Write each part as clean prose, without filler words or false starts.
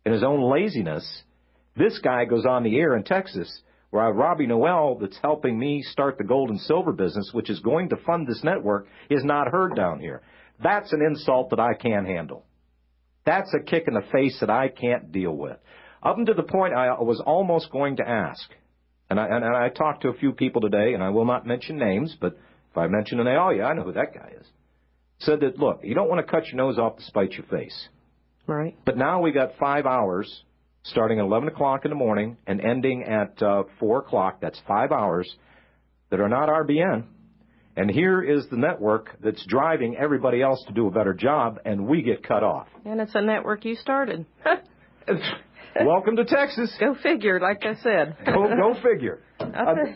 in his own laziness, this guy goes on the air in Texas, where Robbie Noel, that's helping me start the gold and silver business, which is going to fund this network, is not heard down here. That's an insult that I can't handle. That's a kick in the face that I can't deal with. Up until the point I was almost going to ask, and I talked to a few people today, and I will not mention names, but if I mention them, oh, yeah, I know who that guy is, said that, look, you don't want to cut your nose off to spite your face. Right. But now we got 5 hours starting at 11 o'clock in the morning and ending at 4 o'clock. That's 5 hours that are not RBN. And here is the network that's driving everybody else to do a better job, and we get cut off. And it's a network you started. Welcome to Texas. Go figure, like I said. Go figure.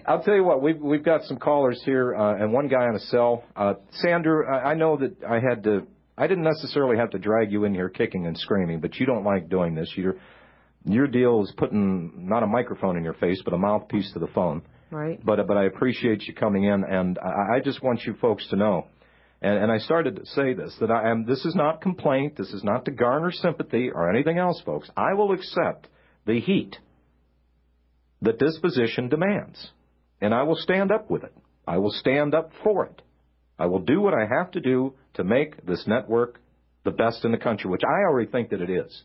I'll tell you what, we've got some callers here, and one guy on a cell. Sandra, I know that I didn't necessarily have to drag you in here kicking and screaming, but you don't like doing this. Your deal is putting not a microphone in your face, but a mouthpiece to the phone. Right. But I appreciate you coming in, and I just want you folks to know, and I started to say this, that this is not complaint, this is not to garner sympathy or anything else, folks. I will accept the heat that this position demands, and I will stand up with it. I will stand up for it. I will do what I have to do to make this network the best in the country, which I already think that it is.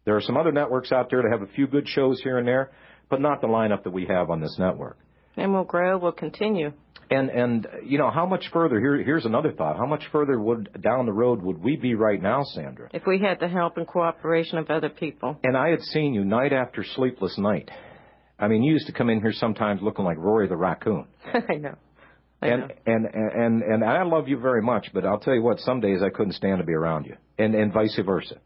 There are some other networks out there that have a few good shows here and there, but not the lineup that we have on this network. And we'll grow, we'll continue. And you know, how much further, here's another thought, how much further down the road would we be right now, Sandra? If we had the help and cooperation of other people. And I had seen you night after sleepless night. I mean, you used to come in here sometimes looking like Rory the raccoon. I know. And I love you very much, but I'll tell you what, some days I couldn't stand to be around you, and vice versa.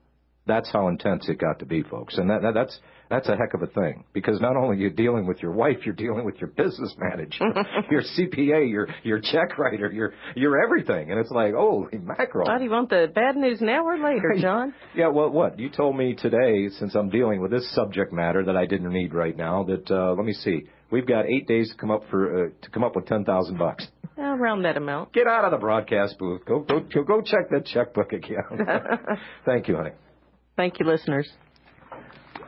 That's how intense it got to be, folks. And that's a heck of a thing, because not only are you dealing with your wife, you're dealing with your business manager, your CPA, your check writer, your everything. And it's like, holy mackerel. Why do you want the bad news now or later, John? Yeah, well, what? You told me today, since I'm dealing with this subject matter that I didn't need right now, that, let me see, we've got 8 days to come up with $10,000. Around that amount. Get out of the broadcast booth. Go check that checkbook again. Thank you, honey. Thank you, listeners.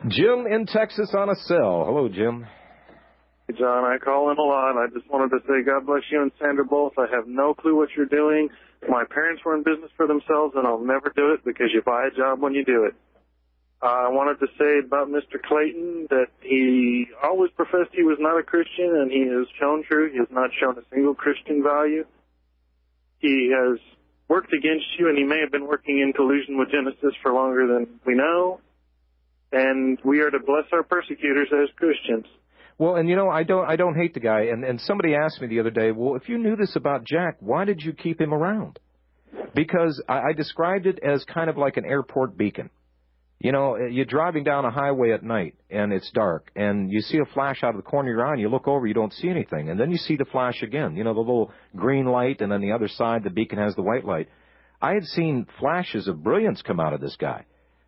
Jim in Texas on a cell. Hello, Jim. Hey, John, I call in a lot. I just wanted to say God bless you and Sandra both. I have no clue what you're doing. My parents were in business for themselves, and I'll never do it because you buy a job when you do it. I wanted to say about Mr. Clayton that he always professed he was not a Christian, and he has shown true. He has not shown a single Christian value. He has worked against you, and he may have been working in collusion with Genesis for longer than we know. And we are to bless our persecutors as Christians. Well, and you know, I don't hate the guy. And somebody asked me the other day, well, if you knew this about Jack, why did you keep him around? Because I described it as kind of like an airport beacon. You know, you're driving down a highway at night, and it's dark, and you see a flash out of the corner of your eye, and you look over, you don't see anything. And then you see the flash again, you know, the little green light, and on the other side, the beacon has the white light. I had seen flashes of brilliance come out of this guy.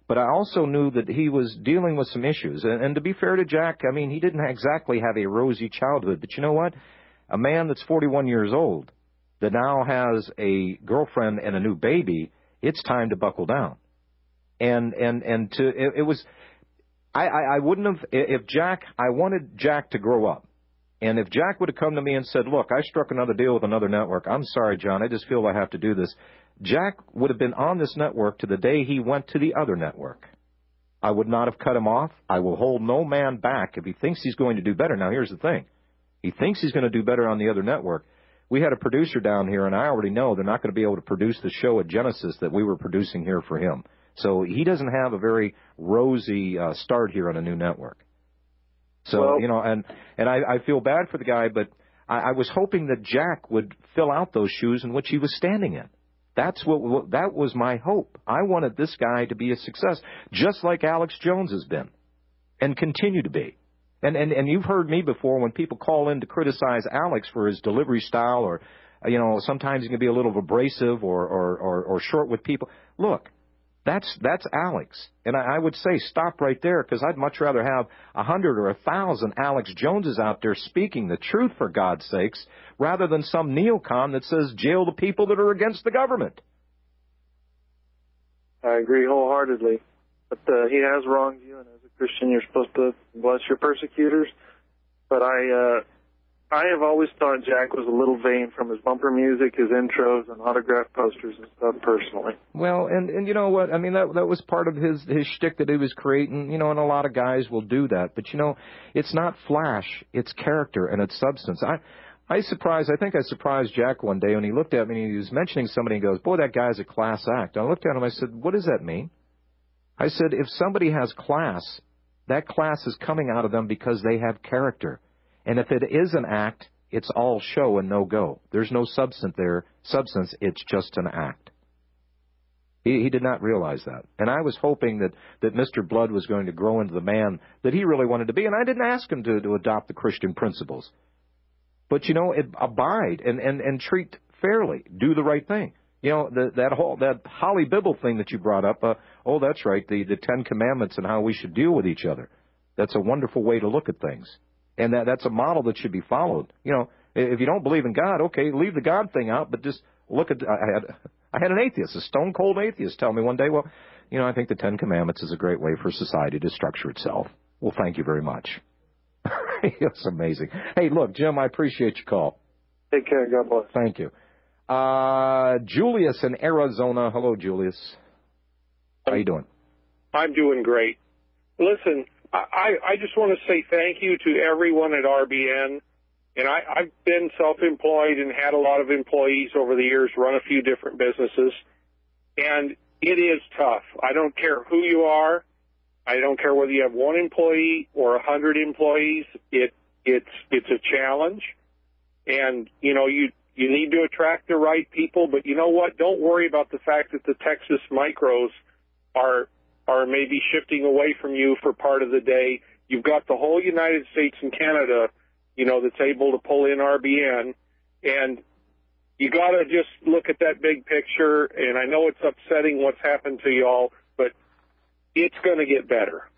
But I also knew that he was dealing with some issues. And to be fair to Jack, I mean, he didn't exactly have a rosy childhood. But you know what? A man that's 41 years old that now has a girlfriend and a new baby, it's time to buckle down. It was, I wouldn't have, if Jack, I wanted Jack to grow up. And if Jack would have come to me and said, look, I struck another deal with another network. I'm sorry, John, I just feel I have to do this. Jack would have been on this network to the day he went to the other network. I would not have cut him off. I will hold no man back if he thinks he's going to do better. Now, here's the thing. He thinks he's going to do better on the other network. We had a producer down here, and I already know they're not going to be able to produce the show at Genesis that we were producing here for him. So he doesn't have a very rosy start here on a new network. So, well, you know, and I feel bad for the guy, but I was hoping that Jack would fill out those shoes in which he was standing in. That was my hope. I wanted this guy to be a success, just like Alex Jones has been and continue to be. And you've heard me before when people call in to criticize Alex for his delivery style, or, you know, sometimes he can be a little abrasive or short with people. Look, that's Alex. And I would say stop right there, because I'd much rather have 100 or 1,000 Alex Joneses out there speaking the truth, for God's sakes, rather than some neocon that says jail the people that are against the government. I agree wholeheartedly. But he has wronged you, and as a Christian, you're supposed to bless your persecutors. But I have always thought Jack was a little vain from his bumper music, his intros, and autograph posters and stuff personally. Well, and you know what? I mean, that was part of his shtick that he was creating, you know, and a lot of guys will do that. But, you know, it's not flash. It's character and it's substance. I think I surprised Jack one day when he looked at me and he was mentioning somebody and goes, boy, that guy's a class act. I looked at him, I said, what does that mean? I said, if somebody has class, that class is coming out of them because they have character. And if it is an act, it's all show and no go. There's no substance there. It's just an act. He did not realize that. And I was hoping that Mr. Blood was going to grow into the man that he really wanted to be. And I didn't ask him to adopt the Christian principles. But, you know, abide and treat fairly. Do the right thing. You know, that Holly Bibble thing that you brought up, that's right, the 10 Commandments and how we should deal with each other. That's a wonderful way to look at things. And that's a model that should be followed. You know, if you don't believe in God, okay, leave the God thing out, but just look at, I had an atheist, a stone-cold atheist, tell me one day, well, you know, I think the 10 Commandments is a great way for society to structure itself. Well, thank you very much. It's amazing. Hey, look, Jim, I appreciate your call. Take care. God bless. Thank you. Julius in Arizona. Hello, Julius. How you doing? I'm doing great. Listen, I just want to say thank you to everyone at RBN. And I've been self-employed and had a lot of employees over the years, run a few different businesses. And it is tough. I don't care who you are. I don't care whether you have one employee or 100 employees. It's a challenge. And, you know, you need to attract the right people. But you know what? Don't worry about the fact that the Texas micros are maybe shifting away from you for part of the day. You've got the whole United States and Canada, you know, that's able to pull in RBN. And you got to just look at that big picture. And I know it's upsetting what's happened to you all, but it's going to get better.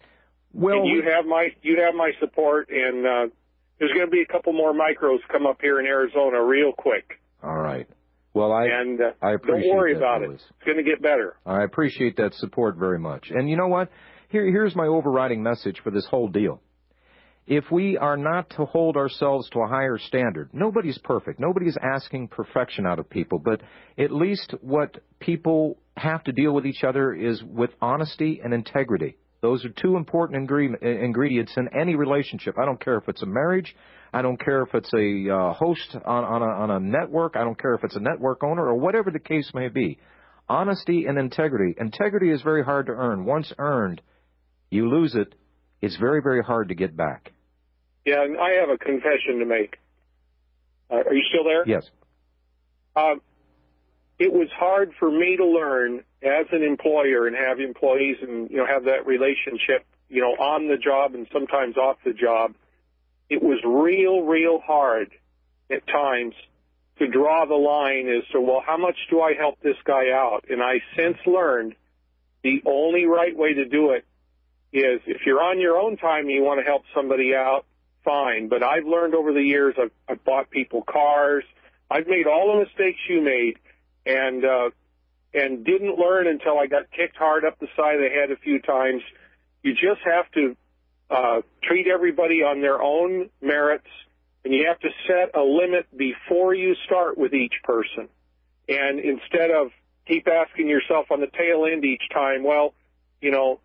Well, and you have my support, and there's going to be a couple more micros come up here in Arizona real quick. All right. Well, I appreciate don't worry that, about Julius. it. It's going to get better. I appreciate that support very much. And you know what? Here's my overriding message for this whole deal. If we are not to hold ourselves to a higher standard, nobody's perfect. Nobody's asking perfection out of people. But at least what people have to deal with each other is with honesty and integrity. Those are two important ingredients in any relationship. I don't care if it's a marriage. I don't care if it's a host on a network. I don't care if it's a network owner or whatever the case may be. Honesty and integrity. Integrity is very hard to earn. Once earned, you lose it. It's very, very hard to get back. Yeah, and I have a confession to make. Are you still there? Yes. It was hard for me to learn as an employer and have employees and, you know, have that relationship, you know, on the job and sometimes off the job. It was real hard at times to draw the line as to, well, how much do I help this guy out? And I since learned the only right way to do it is if you're on your own time and you want to help somebody out, fine. But I've learned over the years, I've bought people cars. I've made all the mistakes you made and didn't learn until I got kicked hard up the side of the head a few times. You just have to treat everybody on their own merits, and you have to set a limit before you start with each person. And instead of keep asking yourself on the tail end each time, well, you know,